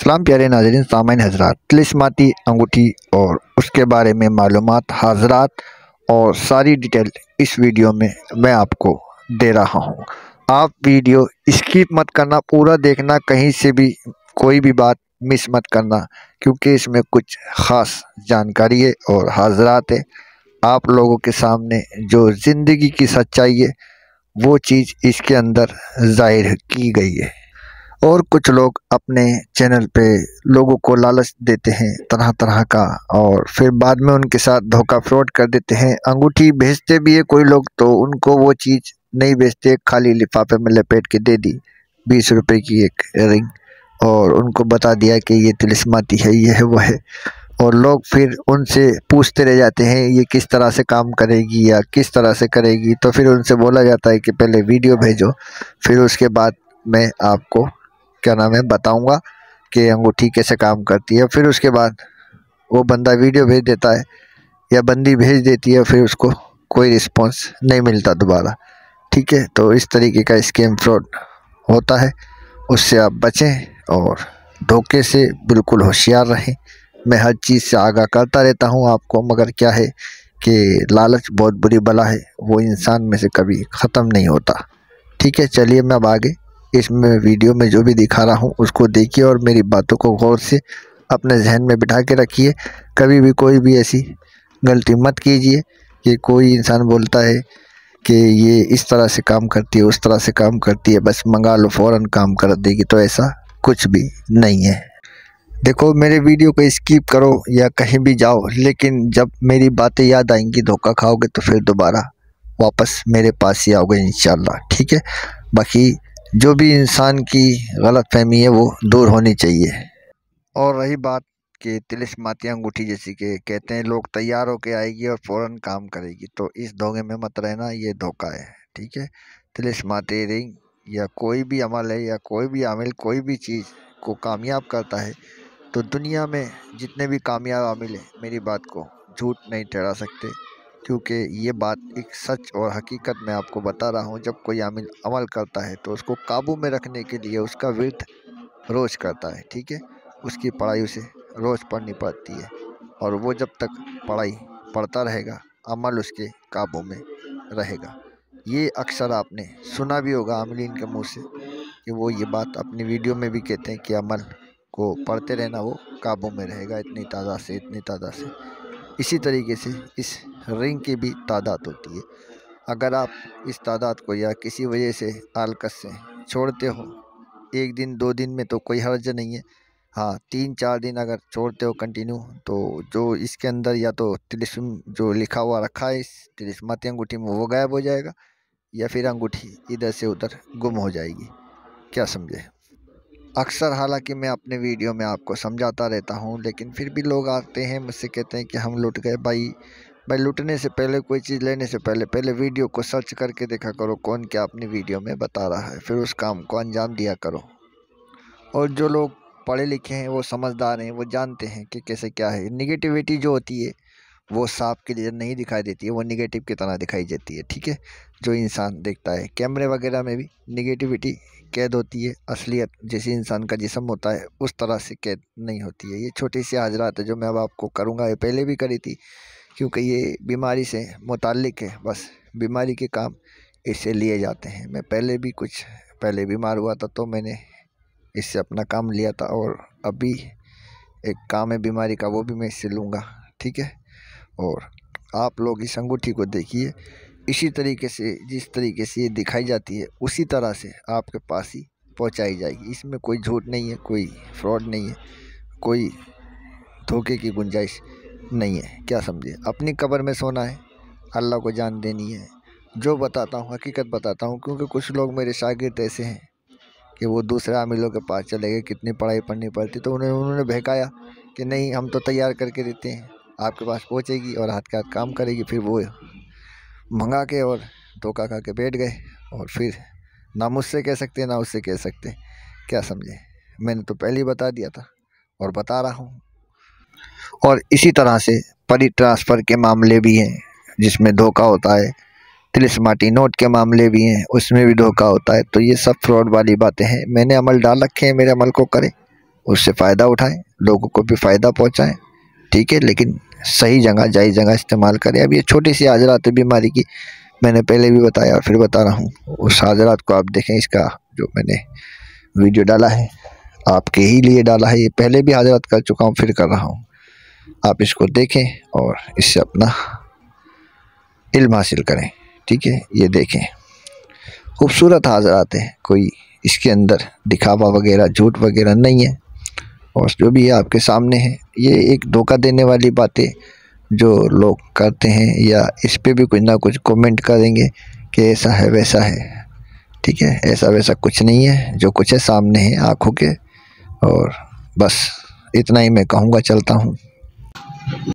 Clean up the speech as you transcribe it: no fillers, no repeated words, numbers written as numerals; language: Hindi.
सलाम प्यारे नाज़रीन सामाइन हज़रात, तिलिस्माती अंगूठी और उसके बारे में मालूमात हज़रात और सारी डिटेल इस वीडियो में मैं आपको दे रहा हूं। आप वीडियो स्किप मत करना, पूरा देखना, कहीं से भी कोई भी बात मिस मत करना, क्योंकि इसमें कुछ ख़ास जानकारी है और हज़रात है। आप लोगों के सामने जो ज़िंदगी की सच्चाई है वो चीज़ इसके अंदर ज़ाहिर की गई है। और कुछ लोग अपने चैनल पे लोगों को लालच देते हैं तरह तरह का, और फिर बाद में उनके साथ धोखा फ्रॉड कर देते हैं। अंगूठी भेजते भी है कोई लोग, तो उनको वो चीज़ नहीं भेजते, खाली लिफाफे में लपेट के दे दी 20 रुपए की एक रिंग, और उनको बता दिया कि ये तिलिस्माती है, ये है वो है। और लोग फिर उनसे पूछते रह जाते हैं ये किस तरह से काम करेगी या किस तरह से करेगी। तो फिर उनसे बोला जाता है कि पहले वीडियो भेजो, फिर उसके बाद मैं आपको क्या नाम है बताऊंगा कि अंगूठी कैसे काम करती है। फिर उसके बाद वो बंदा वीडियो भेज देता है या बंदी भेज देती है, फिर उसको कोई रिस्पांस नहीं मिलता दोबारा। ठीक है, तो इस तरीके का स्कैम फ्रॉड होता है, उससे आप बचें और धोखे से बिल्कुल होशियार रहें। मैं हर चीज़ से आगाह करता रहता हूँ आपको, मगर क्या है कि लालच बहुत बुरी बला है, वो इंसान में से कभी ख़त्म नहीं होता। ठीक है, चलिए मैं अब आगे इसमें वीडियो में जो भी दिखा रहा हूँ उसको देखिए और मेरी बातों को गौर से अपने जहन में बिठा के रखिए। कभी भी कोई भी ऐसी गलती मत कीजिए कि कोई इंसान बोलता है कि ये इस तरह से काम करती है, उस तरह से काम करती है, बस मंगा लो फ़ौरन काम कर देगी, तो ऐसा कुछ भी नहीं है। देखो, मेरे वीडियो को स्किप करो या कहीं भी जाओ, लेकिन जब मेरी बातें याद आएंगी, धोखा खाओगे तो फिर दोबारा वापस मेरे पास ही आओगे इंशाल्लाह। ठीक है, बाकी जो भी इंसान की गलतफहमी है वो दूर होनी चाहिए। और रही बात कि तिलिस्माती अंगूठी जैसी के कहते हैं लोग तैयार होके आएगी और फ़ौरन काम करेगी, तो इस धोखे में मत रहना, ये धोखा है। ठीक है, तिलिस्माती रिंग या कोई भी अमल है या कोई भी आमिल कोई भी चीज़ को कामयाब करता है, तो दुनिया में जितने भी कामयाब आमिल हैं मेरी बात को झूठ नहीं ठहरा सकते, क्योंकि ये बात एक सच और हकीकत मैं आपको बता रहा हूँ। जब कोई आमिल अमल करता है तो उसको काबू में रखने के लिए उसका विर्द रोज़ करता है। ठीक है, उसकी पढ़ाई उसे रोज़ पढ़नी पड़ती है, और वो जब तक पढ़ाई पढ़ता रहेगा अमल उसके काबू में रहेगा। ये अक्सर आपने सुना भी होगा आमिलीन के मुँह से कि वो ये बात अपनी वीडियो में भी कहते हैं कि अमल को पढ़ते रहना, वो काबू में रहेगा इतनी तादाद से, इतनी तादाद से। इसी तरीके से इस रिंग की भी तादाद होती है। अगर आप इस तादाद को या किसी वजह से आलकस से छोड़ते हो, 1 दिन 2 दिन में तो कोई हर्ज नहीं है। हाँ, 3-4 दिन अगर छोड़ते हो कंटिन्यू, तो जो इसके अंदर या तो तिलिस्म जो लिखा हुआ रखा है इस तिलिस्माती अंगूठी में वो गायब हो जाएगा, या फिर अंगूठी इधर से उधर गुम हो जाएगी। क्या समझे? अक्सर हालांकि मैं अपने वीडियो में आपको समझाता रहता हूं, लेकिन फिर भी लोग आते हैं मुझसे कहते हैं कि हम लुट गए। भाई लुटने से पहले, कोई चीज़ लेने से पहले वीडियो को सर्च करके देखा करो कौन क्या अपनी वीडियो में बता रहा है, फिर उस काम को अंजाम दिया करो। और जो लोग पढ़े लिखे हैं, वो समझदार हैं, वो जानते हैं कि कैसे क्या है। निगेटिविटी जो होती है वो सांप के लिए नहीं दिखाई देती है, वो निगेटिव की तरह दिखाई देती है। ठीक है, जो इंसान देखता है कैमरे वगैरह में भी निगेटिविटी कैद होती है, असलियत जैसे इंसान का जिस्म होता है उस तरह से कैद नहीं होती है। ये छोटी सी हाजरात है जो मैं अब आपको करूँगा, ये पहले भी करी थी, क्योंकि ये बीमारी से मुताल्लिक है। बस बीमारी के काम इससे लिए जाते हैं। मैं पहले भी कुछ पहले बीमार हुआ था, तो मैंने इससे अपना काम लिया था, और अभी एक काम है बीमारी का, वो भी मैं इससे लूँगा। ठीक है, और आप लोग इस अंगूठी को देखिए, इसी तरीके से जिस तरीके से ये दिखाई जाती है उसी तरह से आपके पास ही पहुंचाई जाएगी। इसमें कोई झूठ नहीं है, कोई फ्रॉड नहीं है, कोई धोखे की गुंजाइश नहीं है। क्या समझे? अपनी कब्र में सोना है, अल्लाह को जान देनी है। जो बताता हूँ हकीकत बताता हूँ, क्योंकि कुछ लोग मेरे शागिर्द ऐसे हैं कि वो दूसरे आमिलों के पास चले गए, कितनी पढ़ाई पढ़नी पड़ती, तो उन्होंने बहकाया कि नहीं हम तो तैयार करके देते हैं, आपके पास पहुंचेगी और हाथ के हाथ काम करेगी। फिर वो मंगा के और धोखा खा के बैठ गए, और फिर ना मुझसे कह सकते ना उससे कह सकते। क्या समझे? मैंने तो पहले ही बता दिया था और बता रहा हूँ। और इसी तरह से परी ट्रांसफ़र के मामले भी हैं जिसमें धोखा होता है, तिलिस्माती नोट के मामले भी हैं उसमें भी धोखा होता है। तो ये सब फ्रॉड वाली बातें हैं। मैंने अमल डाल रखे हैं, मेरे अमल को करें, उससे फ़ायदा उठाएं, लोगों को भी फ़ायदा पहुंचाएं, ठीक है। लेकिन सही जगह, जायज़ जगह इस्तेमाल करें। अब ये छोटी सी हाजरात बीमारी की मैंने पहले भी बताया और फिर बता रहा हूँ। उस हाजरात को आप देखें, इसका जो मैंने वीडियो डाला है आपके ही लिए डाला है, ये पहले भी हाजरात कर चुका हूँ, फिर कर रहा हूँ। आप इसको देखें और इससे अपना इल्म हासिल करें, ठीक है। ये देखें, खूबसूरत हाजरात है, कोई इसके अंदर दिखावा वगैरह, झूठ वगैरह नहीं है। और जो भी है आपके सामने है। ये एक धोखा देने वाली बातें जो लोग करते हैं, या इस पे भी कुछ ना कुछ कमेंट करेंगे कि ऐसा है वैसा है, ठीक है। ऐसा वैसा कुछ नहीं है, जो कुछ है सामने है आँखों के। और बस इतना ही मैं कहूँगा, चलता हूँ।